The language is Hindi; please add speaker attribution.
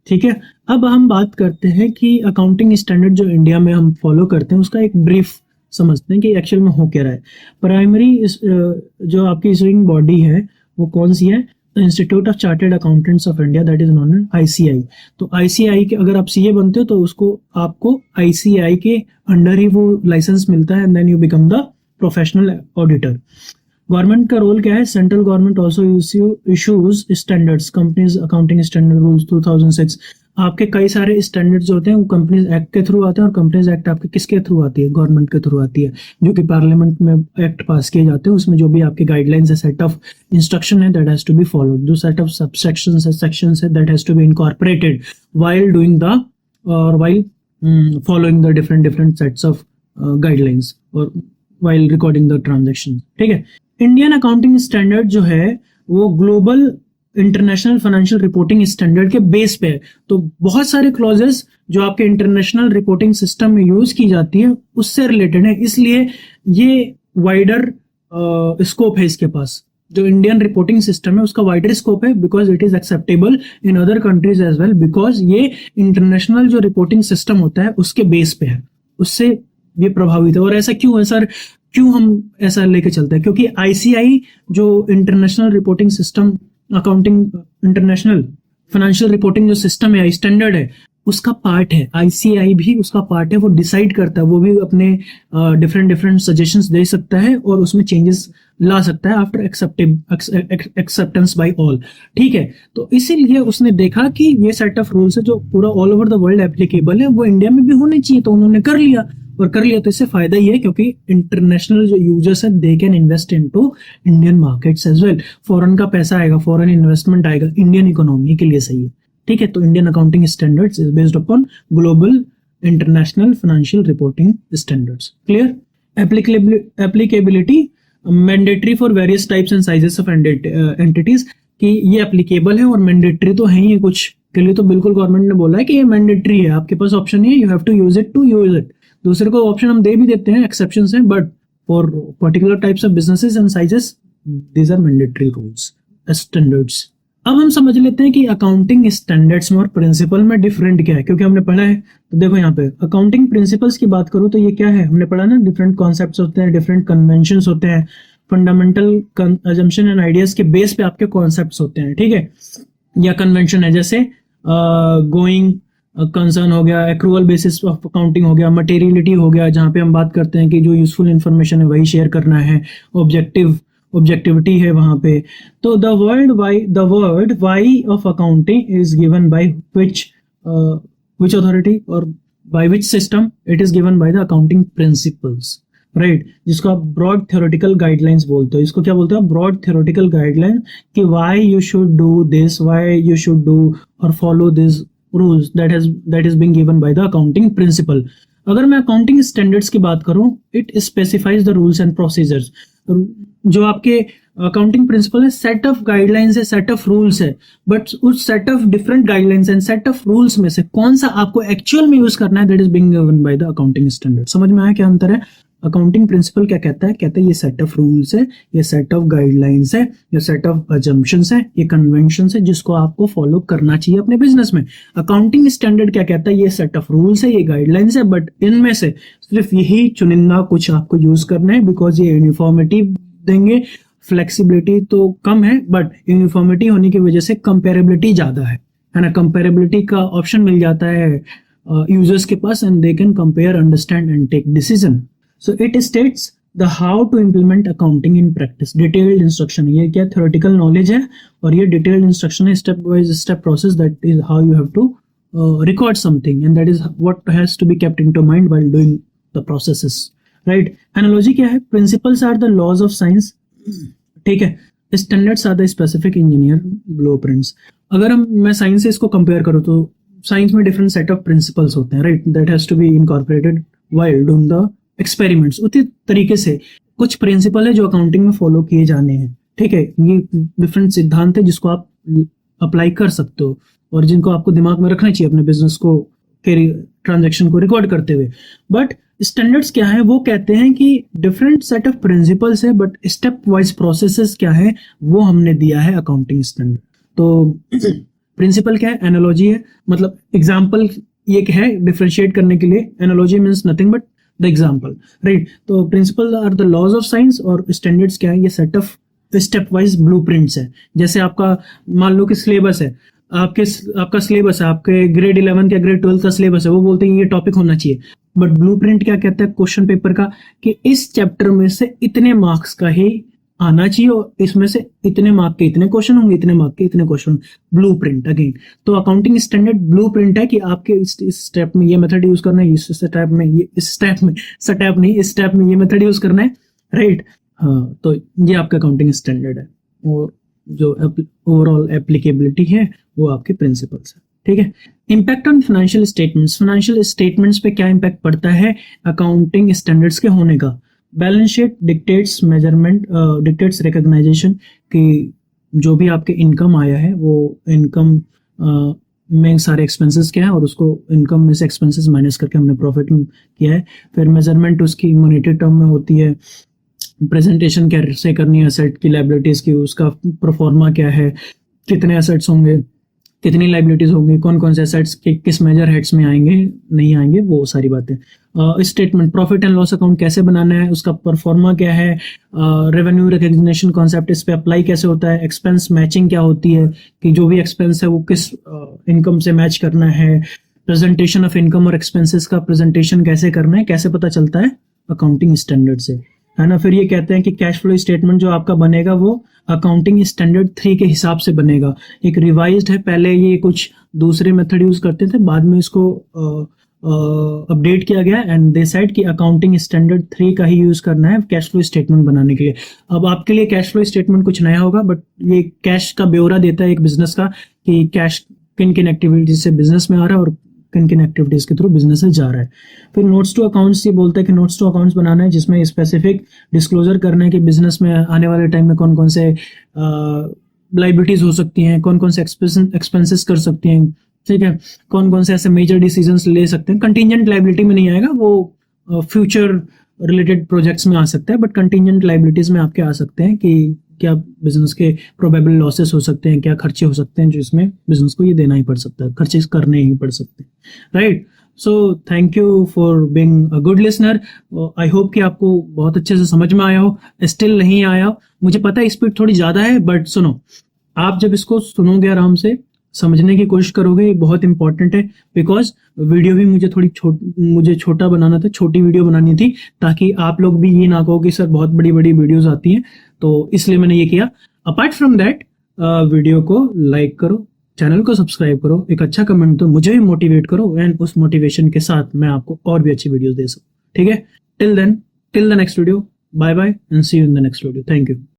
Speaker 1: ठीक है। अब हम बात करते हैं कि अकाउंटिंग स्टैंडर्ड जो इंडिया में हम फॉलो करते हैं उसका एक ब्रीफ समझते हैं कि एक्चुअल में हो क्या रहा है। प्राइमरी जो आपकी इशूइंग बॉडी है वो कौन सी है? Institute of chartered accountants of India, that is known as ICI. तो आईसीआई के अगर आप सीए बनते हो तो उसको आपको आईसीआई के अंडर ही वो लाइसेंस मिलता है and then you become the professional auditor. Government का रोल क्या है? Central government also issues standards, companies accounting standard rules 2006। आपके कई सारे स्टैंडर्ड्स जो होते हैं वो कंपनीज एक्ट के थ्रू आते हैं, और कंपनीज एक्ट आपके किसके थ्रू आती है? गवर्नमेंट के थ्रू आती है, जो कि पार्लियामेंट में एक्ट पास किए जाते हैं। उसमें जो भी आपके गाइडलाइंस है, सेट ऑफ इंस्ट्रक्शन है, that has to be followed. जो सेट ऑफ सबसेक्शंस है, सेक्शंस है, that has to be incorporated while doing the और while following the different sets of guidelines और व्हाइल रिकॉर्डिंग द ट्रांजेक्शन। ठीक है। इंडियन अकाउंटिंग स्टैंडर्ड जो है वो global international financial reporting standard के बेस पे है। तो बहुत सारे क्लॉजेस जो आपके इंटरनेशनल रिपोर्टिंग सिस्टम में यूज की जाती है उससे रिलेटेड है, इसलिए ये वाइडर स्कोप है इसके पास। जो इंडियन रिपोर्टिंग सिस्टम है उसका वाइडर स्कोप है because it is acceptable in other countries as well, because ये इंटरनेशनल जो रिपोर्टिंग सिस्टम होता है उसके बेस पे है, उससे ये प्रभावित है। और ऐसा क्यों है सर? क्यों हम ऐसा लेके चलते हैं? क्योंकि आईसीआई जो international reporting system, accounting international financial reporting जो सिस्टम है, स्टैंडर्ड है, उसका पार्ट है। आईसीआई भी उसका पार्ट है, वो डिसाइड करता है, वो भी अपने डिफरेंट सजेशंस दे सकता है और उसमें चेंजेस ला सकता है आफ्टर एक्सेप्टेंस बाय ऑल। ठीक है। तो इसीलिए उसने देखा कि ये सेट ऑफ रूल्स है जो पूरा all over the world applicable है, वो इंडिया में भी होने चाहिए, तो उन्होंने कर लिया। और कर लिया तो इससे फायदा ही है क्योंकि इंटरनेशनल जो यूजर्स है they can invest into Indian markets as well. Foreign का पैसा आएगा, फॉरेन इन्वेस्टमेंट आएगा, इंडियन इकोनॉमी के लिए सही है। ठीक है। तो Indian accounting standards is based upon global international financial reporting standards. Clear? Applicability mandatory for various types and sizes of entities, कि ये एप्लीकेबल है और मैंडेटरी तो है ही है, कुछ के लिए तो बिल्कुल गवर्नमेंट ने बोला है कि ये मैंडेटरी है, आपके पास ऑप्शन नहीं है, you have to use it. दूसरे को ऑप्शन हम दे भी देते हैं, एक्सेप्शंस हैं, but for particular types of businesses and sizes these are mandatory rules standards. अब हम समझ लेते हैं कि अकाउंटिंग स्टैंडर्ड्स में और प्रिंसिपल में डिफरेंट क्या है, क्योंकि हमने पढ़ा है। तो देखो यहाँ पे अकाउंटिंग प्रिंसिपल्स की बात करूँ तो ये क्या है? हमने पढ़ा ना, डिफरेंट कॉन्सेप्ट्स होते हैं, डिफरेंट कन्वेंशंस होते हैं, फंडामेंटल अजम्पशन एंड आइडियाज के बेस पे आपके कॉन्सेप्ट्स होते हैं। ठीक है। या कन्वेंशन है जैसे गोइंग कंसर्न हो गया, एक्रूअल बेसिस ऑफ अकाउंटिंग हो गया, मटेरियलिटी हो गया, जहाँ पे हम बात करते हैं कि जो यूजफुल इंफॉर्मेशन है वही शेयर करना है, ऑब्जेक्टिविटी है वहां पे। तो the word why of accounting is given by which authority और by which system? It is given by the accounting principles, right, जिसको आप ब्रॉड थ्योरेटिकल गाइडलाइंस बोलते हो। इसको क्या बोलते हो? ब्रॉड थ्योरेटिकल गाइडलाइन, कि why you should do this, why you should do और follow this rules that is being given by the accounting principle. अगर मैं अकाउंटिंग स्टैंडर्ड्स की बात करूं, it specifies the rules and procedures. जो आपके अकाउंटिंग प्रिंसिपल है, सेट ऑफ गाइडलाइंस है, सेट ऑफ रूल्स है, बट उस set of different guidelines and set of rules में से कौन सा आपको एक्चुअल में यूज करना है, that is being given by the accounting standard. समझ में आया क्या अंतर है? अकाउंटिंग प्रिंसिपल क्या कहता है? कहता है ये सेट ऑफ रूल्स है, ये सेट ऑफ गाइडलाइंस है, ये सेट ऑफ अजम्पशंस है, ये कन्वेंशंस है जिसको आपको फॉलो करना चाहिए अपने बिजनेस में। अकाउंटिंग स्टैंडर्ड क्या कहता है? ये सेट ऑफ रूल्स है, ये गाइडलाइंस है, बट इनमें से सिर्फ यही चुनिंदा कुछ आपको यूज करना है, बिकॉज ये यूनिफॉर्मिटी देंगे। फ्लेक्सिबिलिटी तो कम है, बट यूनिफॉर्मिटी होने की वजह से कंपेरेबिलिटी ज्यादा है ना। कंपेरेबिलिटी का ऑप्शन मिल जाता है यूजर्स के पास, and they can compare, understand and take decision. So it states the how to implement accounting in practice. Detailed instruction, ये क्या theoretical knowledge है, और ये detailed instruction है, step by step process, that is how you have to record something, and that is what has to be kept into mind while doing the processes, right? Analogy क्या है? Principles are the laws of science, ठीक है। Standards are the specific engineer blueprints. अगर मैं साइंस से इसको कंपेयर करूँ तो साइंस में डिफरेंट सेट ऑफ प्रिंसिपल्स होते हैं, right, that has to be incorporated while doing the experiments. उसी तरीके से कुछ प्रिंसिपल है जो अकाउंटिंग में फॉलो किए जाने हैं। ठीक है। ये डिफरेंट सिद्धांत है जिसको आप अप्लाई कर सकते हो और जिनको आपको दिमाग में रखना चाहिए अपने बिजनेस को के ट्रांजैक्शन को रिकॉर्ड करते हुए। बट स्टैंडर्ड्स क्या है? वो कहते हैं कि डिफरेंट सेट ऑफ प्रिंसिपल्स है, बट स्टेप वाइज प्रोसेसेस क्या है वो हमने दिया है अकाउंटिंग स्टैंडर्ड। तो प्रिंसिपल क्या है, एनालॉजी है, मतलब एग्जाम्पल ये क्या है डिफरेंशिएट करने के लिए, analogy means nothing but the example, right. तो principle are the laws of science और स्टैंडर्ड्स क्या है, ये set of step wise blueprints है। जैसे आपका मान लो कि सिलेबस है, आपका सिलेबस है, आपके ग्रेड 11 या ग्रेड 12 का सिलेबस है, वो बोलते हैं ये टॉपिक होना चाहिए, बट ब्लूप्रिंट क्या कहता है क्वेश्चन पेपर का, कि इस चैप्टर में से इतने मार्क्स का ही आना चाहिए और इसमें से इतने मार्क के इतने क्वेश्चन होंगे, इतने मार्क के इतने क्वेश्चन। ब्लूप्रिंट अगेन, तो अकाउंटिंग स्टैंडर्ड ब्लूप्रिंट है कि आपके इस स्टेप में ये मेथड यूज करना है, इस स्टेप में ये, इस स्टेप में ये मेथड यूज करना है, राइट। हाँ, तो ये आपका अकाउंटिंग स्टैंडर्ड है और जो ओवरऑल एप्लीकेबिलिटी है वो आपके प्रिंसिपल्स है, ठीक है। इम्पैक्ट ऑन फाइनेंशियल स्टेटमेंट्स पे क्या इम्पैक्ट पड़ता है अकाउंटिंग स्टैंडर्ड्स के होने का। Balance sheet dictates measurement, dictates recognization, कि जो भी आपके इनकम आया है वो इनकम में सारे एक्सपेंसेस क्या है और उसको इनकम में से एक्सपेंसेस माइनस करके हमने प्रॉफिट किया है। फिर मेजरमेंट उसकी मॉनेटरी टर्म में होती है, प्रेजेंटेशन कैसे करनी है एसेट की, लायबिलिटीज की, उसका प्रोफॉर्मा क्या है, कितने एसेट्स होंगे, कितनी लायबिलिटीज होंगी, कौन कौन से एसेट्स किस मेजर हेड्स में आएंगे नहीं आएंगे, वो सारी बातें। Statement, profit and loss account कैसे बनाना है, उसका परफॉर्मा क्या है, रेवेन्यू रिकग्निशन कॉन्सेप्ट इस पे अप्लाई कैसे होता है, एक्सपेंस मैचिंग क्या होती है कि जो भी एक्सपेंस है वो किस इनकम से मैच करना है, प्रेजेंटेशन ऑफ इनकम और एक्सपेंसेस का प्रेजेंटेशन कैसे करना है, कैसे पता चलता है अकाउंटिंग स्टैंडर्ड से, है ना। फिर ये कहते हैं कि कैश फ्लो स्टेटमेंट जो आपका बनेगा वो अकाउंटिंग स्टैंडर्ड 3 के हिसाब से बनेगा। एक रिवाइज्ड है, पहले ये कुछ दूसरे मेथड यूज करते थे, बाद में इसको अपडेट किया गया एंड दे सेड कि अकाउंटिंग स्टैंडर्ड 3 का ही यूज करना है कैश फ्लो स्टेटमेंट बनाने के लिए। अब आपके लिए कैश फ्लो स्टेटमेंट कुछ नया होगा, बट ये कैश का ब्यौरा देता है एक बिजनेस का कि कैश किन किन एक्टिविटीज से बिजनेस में आ रहा है और किन किन एक्टिविटीज के थ्रू बिजनेस से जा रहा है। फिर नोट्स टू अकाउंट्स, ये बोलता है कि नोट्स टू अकाउंट्स बनाना है जिसमें स्पेसिफिक डिस्क्लोजर करना है कि बिजनेस में आने वाले टाइम में कौन कौन से लाइबिलिटीज हो सकती हैं, कौन कौन से एक्सपेंसेस कर सकती हैं, ठीक है, कौन कौन से ऐसे मेजर डिसीजंस ले सकते हैं। कंटीजेंट लाइबिलिटी में नहीं आएगा, वो फ्यूचर रिलेटेड प्रोजेक्ट्स में आ सकता है, बट कंटीजेंट लाइबिलिटीज में आपके आ सकते हैं कि क्या बिजनेस के प्रोबेबल लॉसेस हो सकते हैं, क्या खर्चे हो सकते हैं जिसमें बिजनेस को ये देना ही पड़ सकता है, खर्चे करने ही पड़ सकते हैं, right. So thank you for being a good listener. I hope कि आपको बहुत अच्छे से समझ में आया हो। स्टिल नहीं आया, मुझे पता है स्पीड थोड़ी ज्यादा है, बट सुनो, आप जब इसको सुनोगे आराम से समझने की कोशिश करोगे, ये बहुत इंपॉर्टेंट है। बिकॉज वीडियो भी मुझे छोटा बनाना था, छोटी वीडियो बनानी थी, ताकि आप लोग भी ये ना कहो कि सर बहुत बड़ी बड़ी वीडियोस आती हैं, तो इसलिए मैंने ये किया। अपार्ट फ्रॉम दैट, वीडियो को लाइक करो, चैनल को सब्सक्राइब करो, एक अच्छा कमेंट दो, मुझे भी मोटिवेट करो, एंड उस मोटिवेशन के साथ मैं आपको और भी अच्छी वीडियोस दे सकूं, ठीक है। Till the next video, bye bye and see you in the next video. Thank you.